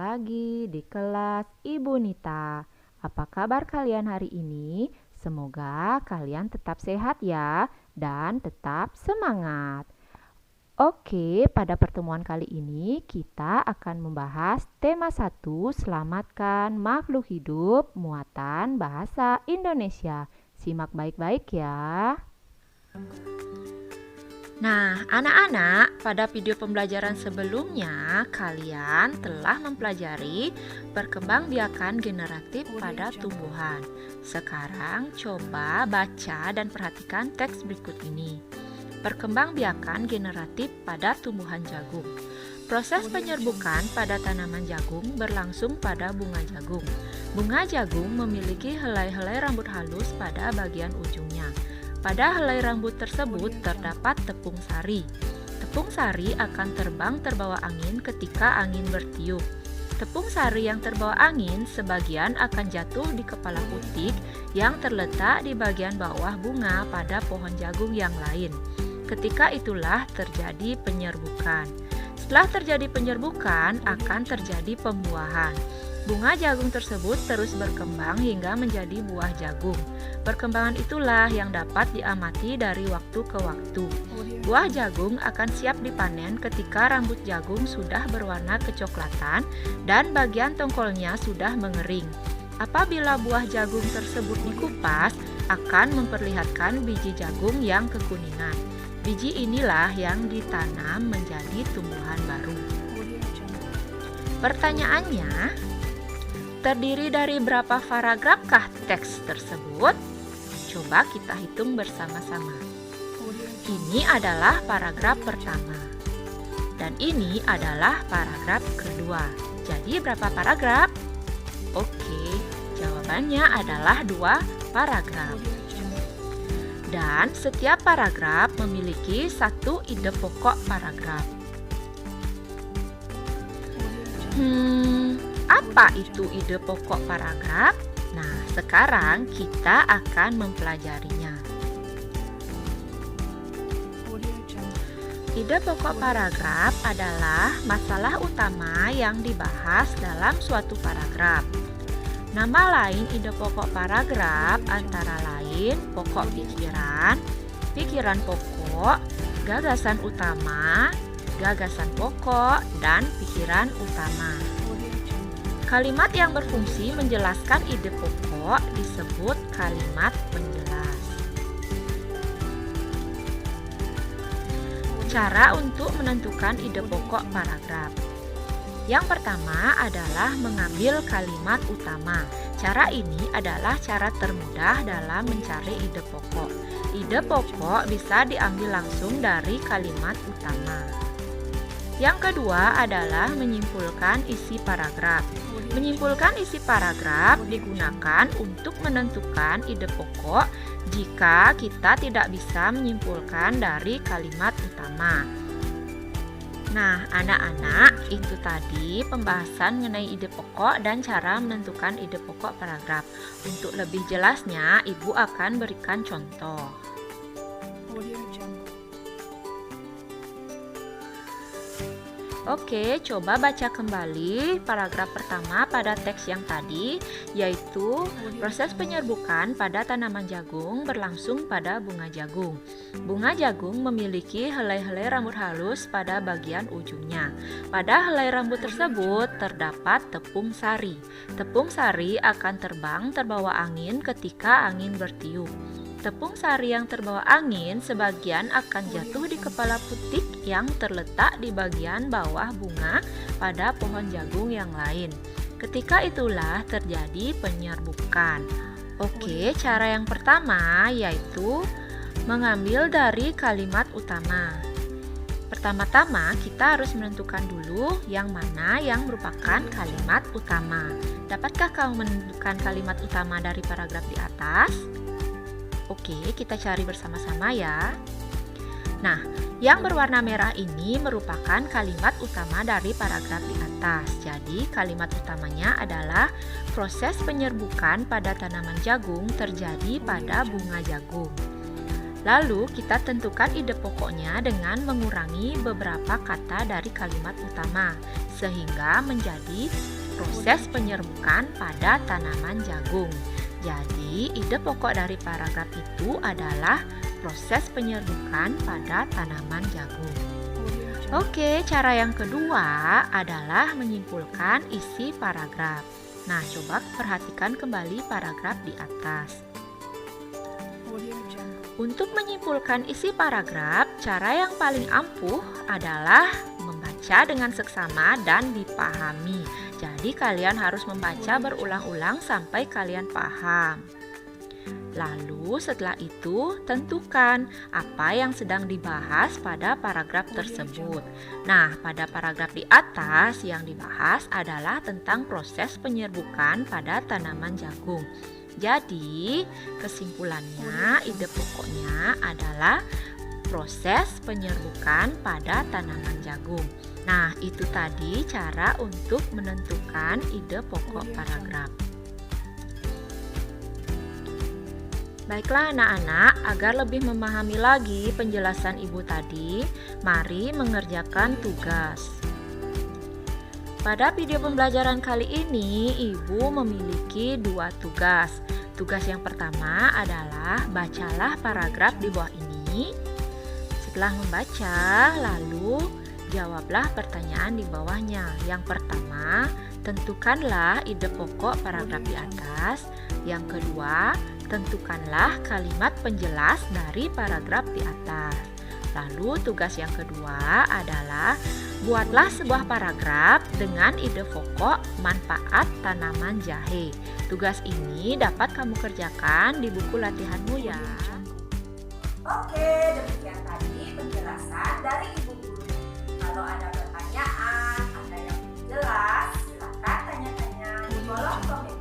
lagi di kelas Ibu Nita. Apa kabar kalian hari ini? Semoga kalian tetap sehat ya dan tetap semangat. Oke, pada pertemuan kali ini kita akan membahas tema 1, selamatkan makhluk hidup, muatan bahasa Indonesia. Simak baik-baik ya. Nah, anak-anak, pada video pembelajaran sebelumnya, kalian telah mempelajari perkembangbiakan generatif pada tumbuhan. Sekarang, coba baca dan perhatikan teks berikut ini. Perkembangbiakan generatif pada tumbuhan jagung. Proses penyerbukan pada tanaman jagung berlangsung pada bunga jagung. Bunga jagung memiliki helai-helai rambut halus pada bagian ujungnya. Pada helai rambut tersebut terdapat tepung sari. Tepung sari akan terbang terbawa angin ketika angin bertiup. Tepung sari yang terbawa angin sebagian akan jatuh di kepala putik yang terletak di bagian bawah bunga pada pohon jagung yang lain. Ketika itulah terjadi penyerbukan. Setelah terjadi penyerbukan, akan terjadi pembuahan. Bunga jagung tersebut terus berkembang hingga menjadi buah jagung. Perkembangan itulah yang dapat diamati dari waktu ke waktu. Buah jagung akan siap dipanen ketika rambut jagung sudah berwarna kecoklatan dan bagian tongkolnya sudah mengering. Apabila buah jagung tersebut dikupas, akan memperlihatkan biji jagung yang kekuningan. Biji inilah yang ditanam menjadi tumbuhan baru. Pertanyaannya, terdiri dari berapa paragrafkah teks tersebut? Coba kita hitung bersama-sama. Ini adalah paragraf pertama. Dan ini adalah paragraf kedua. Jadi berapa paragraf? Oke, jawabannya adalah 2 paragraf. Dan setiap paragraf memiliki 1 ide pokok paragraf. Apa itu ide pokok paragraf? Nah, sekarang kita akan mempelajarinya. Ide pokok paragraf adalah masalah utama yang dibahas dalam suatu paragraf. Nama lain ide pokok paragraf antara lain pokok pikiran, pikiran pokok, gagasan utama, gagasan pokok, dan pikiran utama. Kalimat yang berfungsi menjelaskan ide pokok disebut kalimat penjelas. Cara untuk menentukan ide pokok paragraf. Yang pertama adalah mengambil kalimat utama. Cara ini adalah cara termudah dalam mencari ide pokok. Ide pokok bisa diambil langsung dari kalimat utama. Yang kedua adalah menyimpulkan isi paragraf. Menyimpulkan isi paragraf digunakan untuk menentukan ide pokok jika kita tidak bisa menyimpulkan dari kalimat utama. Nah, anak-anak, itu tadi pembahasan mengenai ide pokok dan cara menentukan ide pokok paragraf. Untuk lebih jelasnya, Ibu akan berikan contoh. Oke, coba baca kembali paragraf pertama pada teks yang tadi, yaitu proses penyerbukan pada tanaman jagung berlangsung pada bunga jagung. Bunga jagung memiliki helai-helai rambut halus pada bagian ujungnya. Pada helai rambut tersebut terdapat tepung sari. Tepung sari akan terbang terbawa angin ketika angin bertiup. Tepung sari yang terbawa angin sebagian akan jatuh di kepala putik yang terletak di bagian bawah bunga pada pohon jagung yang lain. Ketika itulah terjadi penyerbukan. Oke, cara yang pertama yaitu mengambil dari kalimat utama. Pertama-tama kita harus menentukan dulu yang mana yang merupakan kalimat utama. Dapatkah kamu menentukan kalimat utama dari paragraf di atas? Oke, kita cari bersama-sama ya. Nah, yang berwarna merah ini merupakan kalimat utama dari paragraf di atas. Jadi, kalimat utamanya adalah proses penyerbukan pada tanaman jagung terjadi pada bunga jagung. Lalu, kita tentukan ide pokoknya dengan mengurangi beberapa kata dari kalimat utama, sehingga menjadi proses penyerbukan pada tanaman jagung. Jadi, ide pokok dari paragraf itu adalah proses penyerbukan pada tanaman jagung. Oke, cara yang kedua adalah menyimpulkan isi paragraf. Nah, coba perhatikan kembali paragraf di atas. Untuk menyimpulkan isi paragraf, cara yang paling ampuh adalah membaca dengan seksama dan dipahami. Jadi kalian harus membaca berulang-ulang sampai kalian paham. Lalu setelah itu tentukan apa yang sedang dibahas pada paragraf tersebut. Nah, pada paragraf di atas yang dibahas adalah tentang proses penyerbukan pada tanaman jagung. Jadi, kesimpulannya, ide pokoknya adalah proses penyerbukan pada tanaman jagung. Nah, itu tadi cara untuk menentukan ide pokok paragraf. Baiklah anak-anak, agar lebih memahami lagi penjelasan ibu tadi, mari mengerjakan tugas. Pada video pembelajaran kali ini, ibu memiliki 2 tugas. Tugas yang pertama adalah bacalah paragraf di bawah ini. Setelah membaca, lalu jawablah pertanyaan di bawahnya. Yang pertama, tentukanlah ide pokok paragraf di atas. Yang kedua, tentukanlah kalimat penjelas dari paragraf di atas. Lalu tugas yang kedua adalah buatlah sebuah paragraf dengan ide pokok manfaat tanaman jahe. Tugas ini dapat kamu kerjakan di buku latihanmu ya. Oke, demikian tadi penjelasan dari Ibu Guru. Kalau ada pertanyaan, ada yang belum jelas, silakan tanya-tanya di kolom komentar.